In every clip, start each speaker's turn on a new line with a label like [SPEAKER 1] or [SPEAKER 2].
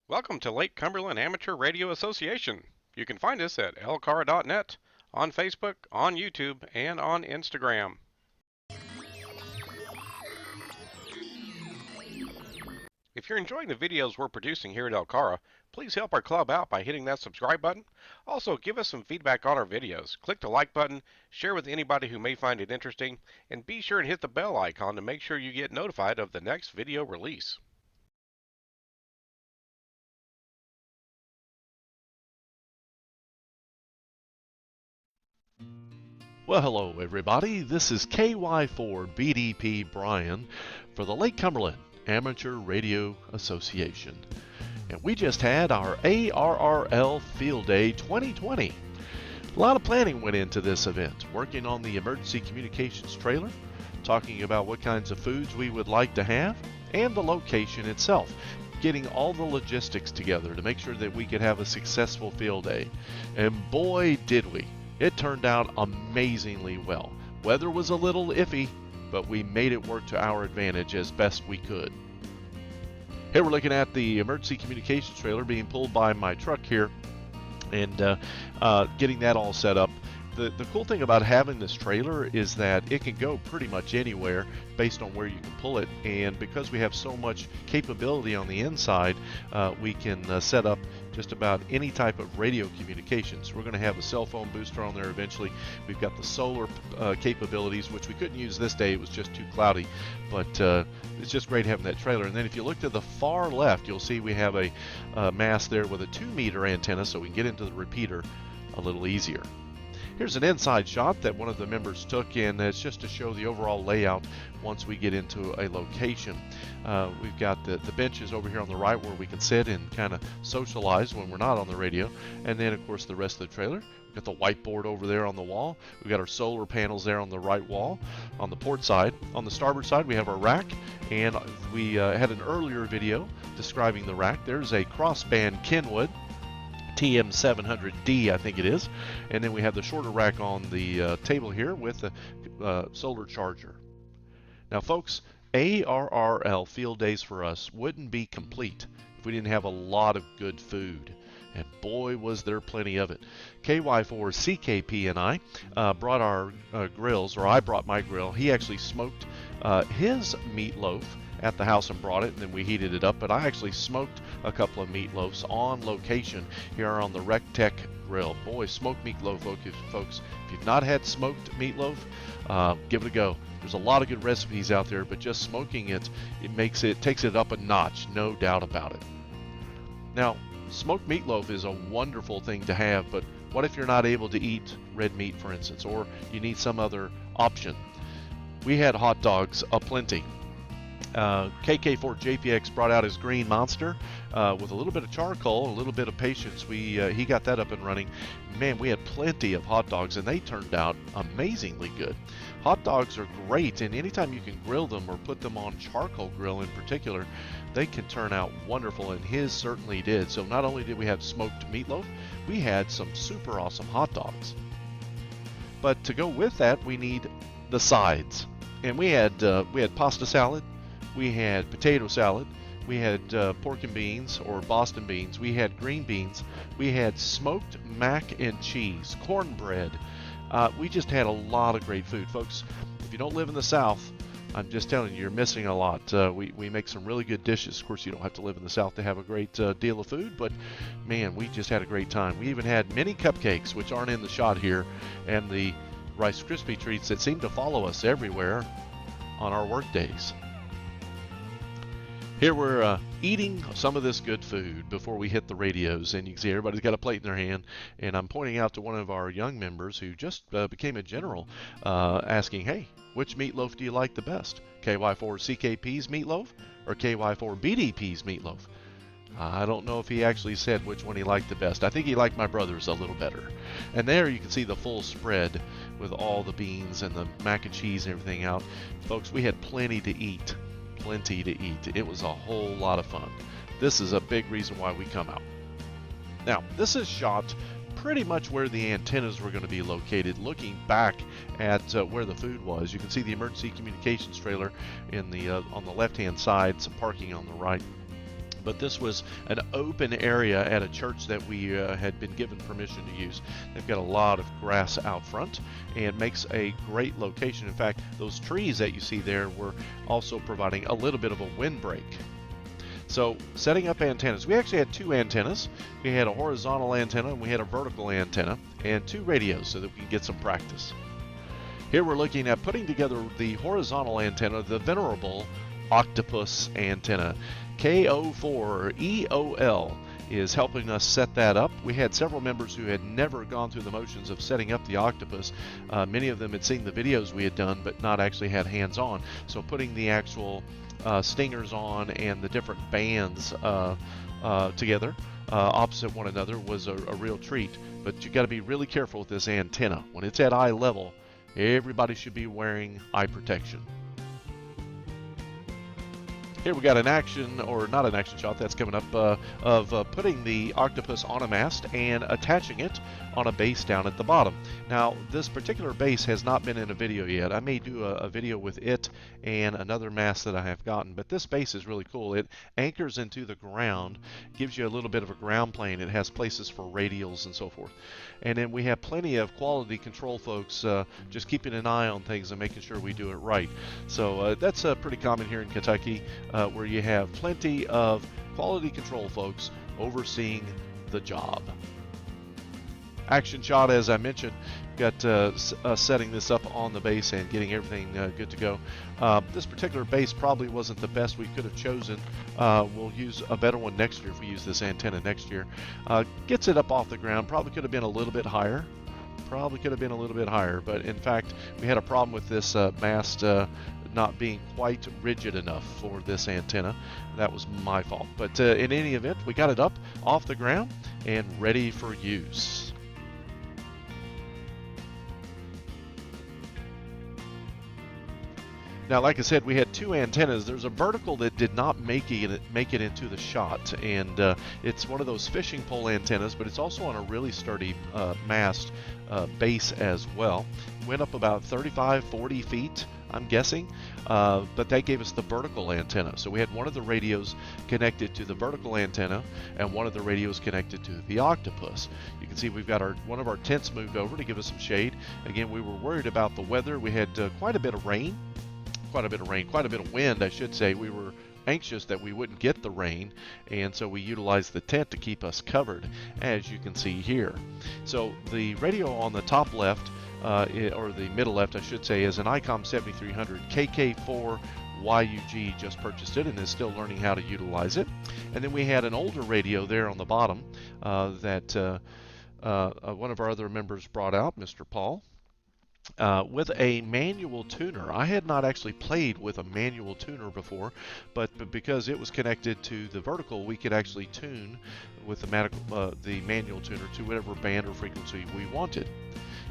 [SPEAKER 1] Welcome to Lake Cumberland Amateur Radio Association. You can find us at LCARA.net, on Facebook, on YouTube, and on Instagram. If you're enjoying the videos we're producing here at LCARA, please help our club out by hitting that subscribe button. Also, give us some feedback on our videos. Click the like button, share with anybody who may find it interesting, and be sure to hit the bell icon to make sure you get notified of the next video release.
[SPEAKER 2] Well, hello everybody. This is KY4BDP Brian for the Lake Cumberland Amateur Radio Association. And we just had our ARRL Field Day 2020. A lot of planning went into this event, working on the emergency communications trailer, talking about what kinds of foods we would like to have, and the location itself. Getting all the logistics together to make sure that we could have a successful field day. And boy, did we. It turned out amazingly well. Weather was a little iffy, but we made it work to our advantage as best we could. Here we're looking at the emergency communications trailer being pulled by my truck here and getting that all set up. The cool thing about having this trailer is that it can go pretty much anywhere based on where you can pull it, and because we have so much capability on the inside, we can set up just about any type of radio communications. We're going to have a cell phone booster on there eventually. We've got the solar capabilities, which we couldn't use this day. It was just too cloudy, but it's just great having that trailer. And then if you look to the far left, you'll see we have a mast there with a 2-meter antenna, so we can get into the repeater a little easier. Here's an inside shot that one of the members took, and it's just to show the overall layout once we get into a location. We've got the benches over here on the right where we can sit and kind of socialize when we're not on the radio. And then, of course, the rest of the trailer. We've got the whiteboard over there on the wall. We've got our solar panels there on the right wall. On the port side, on the starboard side, we have our rack. And we had an earlier video describing the rack. There's a crossband Kenwood TM700D, I think it is, and then we have the shorter rack on the table here with the solar charger. Now folks, ARRL field days for us wouldn't be complete if we didn't have a lot of good food, and boy was there plenty of it. KY4CKP and I brought our grills, or I brought my grill. He actually smoked his meatloaf at the house and brought it, and then we heated it up. But I actually smoked a couple of meatloafs on location here on the RecTech grill. Boy, smoked meatloaf, folks. If you've not had smoked meatloaf, give it a go. There's a lot of good recipes out there, but just smoking it, takes it up a notch, no doubt about it. Now, smoked meatloaf is a wonderful thing to have, but what if you're not able to eat red meat, for instance, or you need some other option? We had hot dogs aplenty. KK4JPX brought out his green monster with a little bit of charcoal, a little bit of patience. He got that up and running. Man, we had plenty of hot dogs, and they turned out amazingly good. Hot dogs are great, and anytime you can grill them or put them on charcoal grill in particular, they can turn out wonderful, and his certainly did. So not only did we have smoked meatloaf, we had some super awesome hot dogs. But to go with that, we need the sides, and we had pasta salad. We had potato salad, we had pork and beans, or Boston beans, we had green beans, we had smoked mac and cheese, cornbread. We just had a lot of great food. Folks, if you don't live in the South, I'm just telling you, you're missing a lot. We make some really good dishes. Of course, you don't have to live in the South to have a great deal of food, but man, we just had a great time. We even had mini cupcakes, which aren't in the shot here, and the Rice Krispie treats that seem to follow us everywhere on our work days. Here we're eating some of this good food before we hit the radios, and you can see everybody's got a plate in their hand, and I'm pointing out to one of our young members who just became a general, asking, hey, which meatloaf do you like the best? KY4CKP's meatloaf or KY4BDP's meatloaf? I don't know if he actually said which one he liked the best. I think he liked my brother's a little better. And there you can see the full spread with all the beans and the mac and cheese and everything out. Folks, we had plenty to eat. It was a whole lot of fun. This is a big reason why we come out. Now, this is shot pretty much where the antennas were going to be located, looking back at where the food was. You can see the emergency communications trailer in the on the left-hand side, some parking on the right. But this was an open area at a church that we had been given permission to use. They've got a lot of grass out front and makes a great location. In fact, those trees that you see there were also providing a little bit of a windbreak. So setting up antennas, we actually had two antennas. We had a horizontal antenna and we had a vertical antenna, and two radios so that we can get some practice. Here we're looking at putting together the horizontal antenna, the venerable octopus antenna. KO4EOL is helping us set that up. We had several members who had never gone through the motions of setting up the octopus. Many of them had seen the videos we had done but not actually had hands-on. So putting the actual stingers on and the different bands together opposite one another was a real treat. But you got to be really careful with this antenna. When it's at eye level, everybody should be wearing eye protection. Here we got an action, or not an action shot, that's coming up, of putting the octopus on a mast and attaching it on a base down at the bottom. Now, this particular base has not been in a video yet. I may do a video with it and another mast that I have gotten, but this base is really cool. It anchors into the ground, gives you a little bit of a ground plane. It has places for radials and so forth. And then we have plenty of quality control folks just keeping an eye on things and making sure we do it right. So that's pretty common here in Kentucky, where you have plenty of quality control folks overseeing the job. Action shot, as I mentioned, got setting this up on the base and getting everything good to go. This particular base probably wasn't the best we could have chosen. We'll use a better one next year if we use this antenna next year. Gets it up off the ground. Probably could have been a little bit higher. But in fact, we had a problem with this mast not being quite rigid enough for this antenna. That was my fault. But in any event, we got it up off the ground and ready for use. Now, like I said, we had two antennas. There's a vertical that did not make it into the shot, and it's one of those fishing pole antennas, but it's also on a really sturdy mast base as well. Went up about 35-40 feet, I'm guessing, but that gave us the vertical antenna. So we had one of the radios connected to the vertical antenna and one of the radios connected to the octopus. You can see we've got one of our tents moved over to give us some shade. Again, we were worried about the weather. We had quite a bit of wind, I should say. We were anxious that we wouldn't get the rain, and so we utilized the tent to keep us covered, as you can see here. So the radio on the top left, or the middle left, I should say, is an ICOM 7300 KK4 YUG. Just purchased it and is still learning how to utilize it. And then we had an older radio there on the bottom that one of our other members brought out, Mr. Paul. With a manual tuner. I had not actually played with a manual tuner before, but because it was connected to the vertical, we could actually tune with the manual tuner to whatever band or frequency we wanted.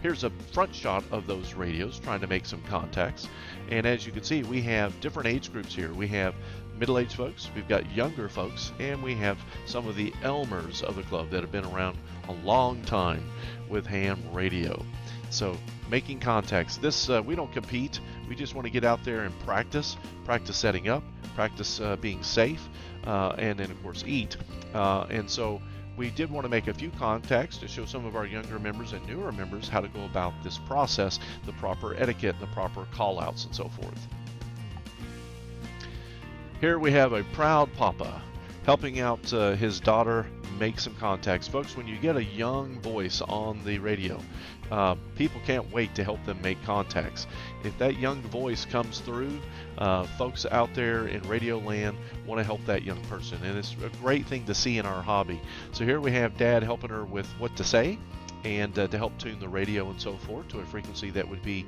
[SPEAKER 2] Here's a front shot of those radios trying to make some contacts, and as you can see, we have different age groups here. We have middle-aged folks, we've got younger folks, and we have some of the Elmers of the club that have been around a long time with ham radio. So making contacts. This we don't compete. We just want to get out there and practice setting up, practice being safe, and then of course eat. And so we did want to make a few contacts to show some of our younger members and newer members how to go about this process, the proper etiquette, the proper call-outs, and so forth. Here we have a proud papa helping out his daughter make some contacts. Folks, when you get a young voice on the radio, people can't wait to help them make contacts. If that young voice comes through, folks out there in radio land want to help that young person, and it's a great thing to see in our hobby. So here we have Dad helping her with what to say and to help tune the radio and so forth to a frequency that would be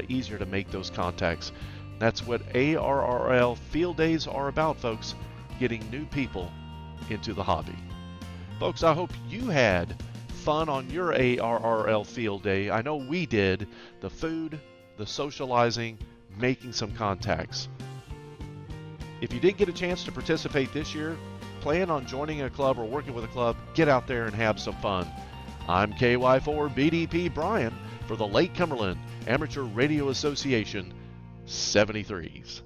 [SPEAKER 2] easier to make those contacts. That's what ARRL field days are about, folks, getting new people into the hobby. Folks, I hope you had fun on your ARRL field day. I know we did. The food, the socializing, making some contacts. If you didn't get a chance to participate this year, plan on joining a club or working with a club. Get out there and have some fun. I'm KY4 BDP Brian for the Lake Cumberland Amateur Radio Association 73s.